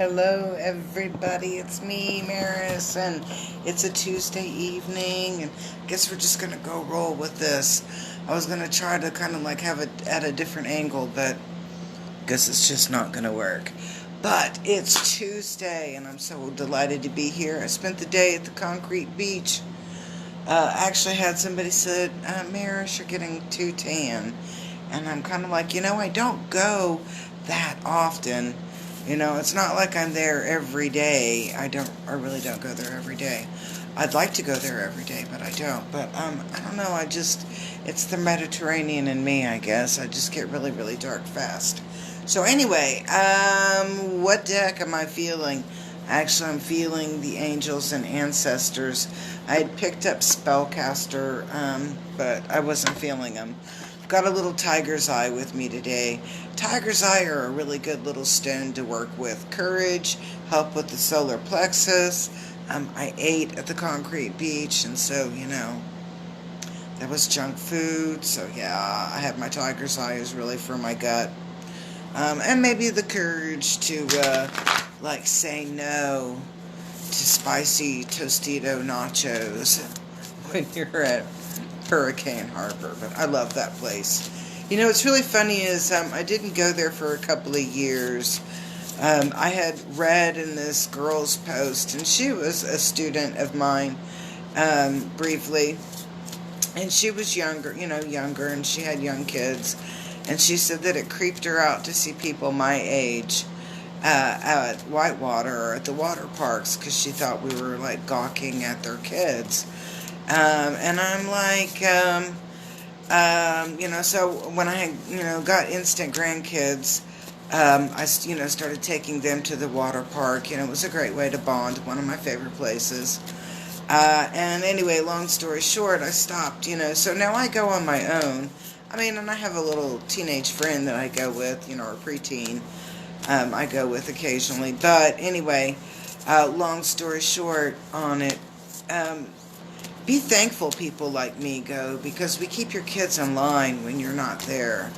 Hello, everybody. It's me, Maris, and it's a Tuesday evening, and I guess we're just gonna go roll with this. I was gonna try to kind of like have it at a different angle, but I guess it's just not gonna work. But it's Tuesday, and I'm so delighted to be here. I spent the day at the Concrete Beach. Actually had somebody said, Maris, you're getting too tan. And I'm kind of like, I don't go that often. It's not like I'm there every day. I really don't go there every day. I'd like to go there every day, but I don't. But, I don't know, it's the Mediterranean in me, I guess. I just get really, really dark fast. So anyway, what deck am I feeling? Actually, I'm feeling the angels and ancestors. I had picked up Spellcaster, but I wasn't feeling them. Got a little Tiger's Eye with me today. Tiger's Eye are a really good little stone to work with. Courage, help with the solar plexus. I ate at the Concrete Beach, and so, that was junk food. So, yeah, I have my Tiger's Eye is really for my gut. And maybe the courage to, say no to spicy Tostito nachos when you're at Hurricane Harbor. But I love that place. What's really funny is I didn't go there for a couple of years. I had read in this girl's post, and she was a student of mine briefly. And she was younger, and she had young kids. And she said that it creeped her out to see people my age at Whitewater or at the water parks because she thought we were like gawking at their kids. And I'm like, so when I, got instant grandkids, I, started taking them to the water park. It was a great way to bond, one of my favorite places. And anyway, long story short, I stopped, so now I go on my own. And I have a little teenage friend that I go with, or preteen, I go with occasionally. But anyway, long story short on it, be thankful people like me go, because we keep your kids in line when you're not there.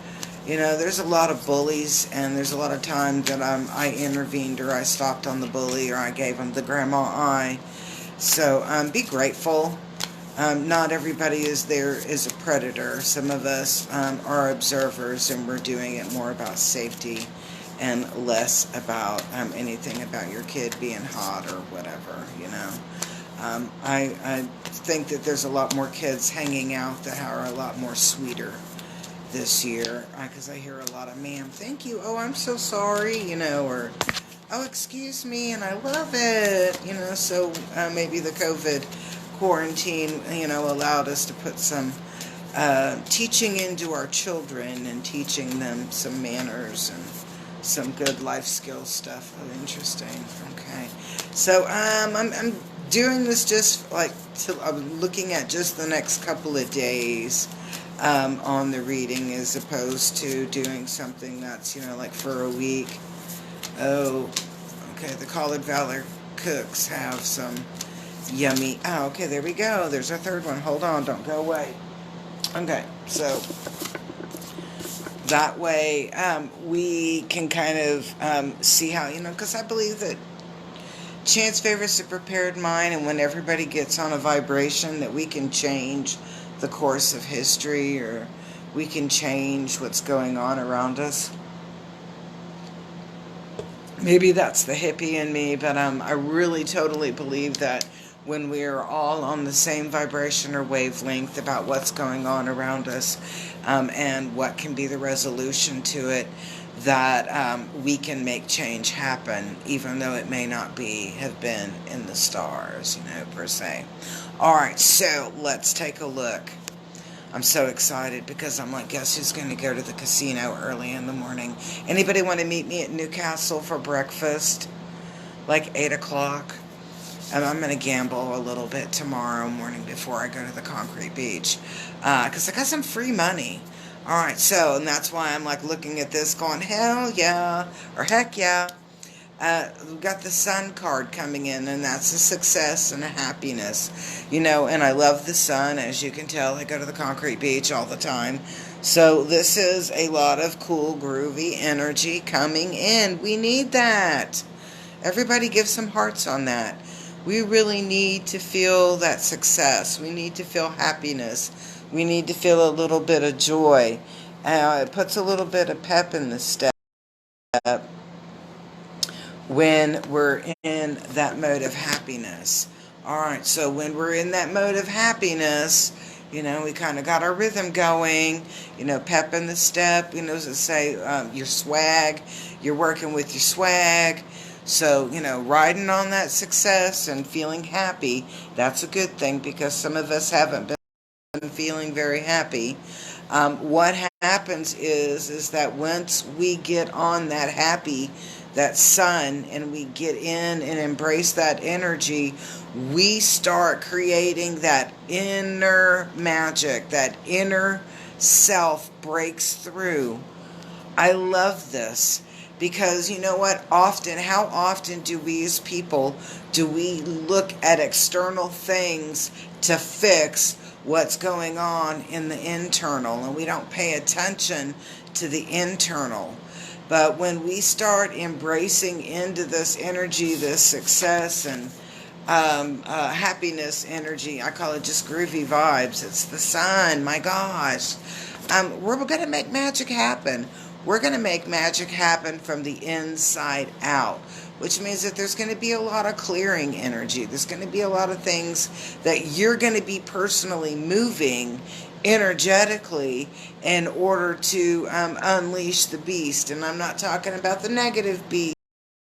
There's a lot of bullies, and there's a lot of times that I intervened, or I stopped on the bully, or I gave them the grandma eye. So be grateful. Not everybody is a predator. Some of us are observers, and we're doing it more about safety and less about anything about your kid being hot or whatever, I think that there's a lot more kids hanging out that are a lot more sweeter this year, because I hear a lot of, ma'am, thank you, oh, I'm so sorry, or, oh, excuse me, and I love it, so maybe the COVID quarantine, allowed us to put some teaching into our children and teaching them some manners and some good life skill stuff. Oh, interesting. Okay. So, I'm doing this just I'm looking at just the next couple of days on the reading, as opposed to doing something that's, for a week. Oh, okay. The Collard Valor cooks have some yummy. Oh, okay, there we go. There's our third one. Hold on, don't go away. Okay, so that way we can kind of see how, because I believe that chance favors the prepared mind, and when everybody gets on a vibration, that we can change the course of history, or we can change what's going on around us. Maybe that's the hippie in me, but I really totally believe that when we are all on the same vibration or wavelength about what's going on around us, and what can be the resolution to it, that we can make change happen, even though it may not have been in the stars, per se. All right, so let's take a look. I'm so excited because I'm like, guess who's going to go to the casino early in the morning? Anybody want to meet me at Newcastle for breakfast? Like 8 o'clock? And I'm going to gamble a little bit tomorrow morning before I go to the Concrete Beach. Because I got some free money. Alright, so, and that's why I'm like looking at this going, hell yeah, or heck yeah. We've got the sun card coming in, and that's a success and a happiness. And I love the sun. As you can tell, I go to the Concrete Beach all the time. So this is a lot of cool, groovy energy coming in. We need that. Everybody give some hearts on that. We really need to feel that success. We need to feel happiness. We need to feel a little bit of joy. It puts a little bit of pep in the step when we're in that mode of happiness. All right, so when we're in that mode of happiness, we kind of got our rhythm going, pep in the step, to say your swag, you're working with your swag. So, riding on that success and feeling happy, that's a good thing because some of us haven't been feeling very happy. What happens is that once we get on that sun, and we get in and embrace that energy, we start creating that inner magic, that inner self breaks through. I love this because you know what? How often do we as people, do we look at external things to fix what's going on in the internal, and we don't pay attention to the internal? But when we start embracing into this energy, this success and happiness energy, I call it just groovy vibes. It's the sun, my gosh. We're going to make magic happen. We're going to make magic happen from the inside out, which means that there's going to be a lot of clearing energy. There's going to be a lot of things that you're going to be personally moving energetically in order to unleash the beast. And I'm not talking about the negative beast.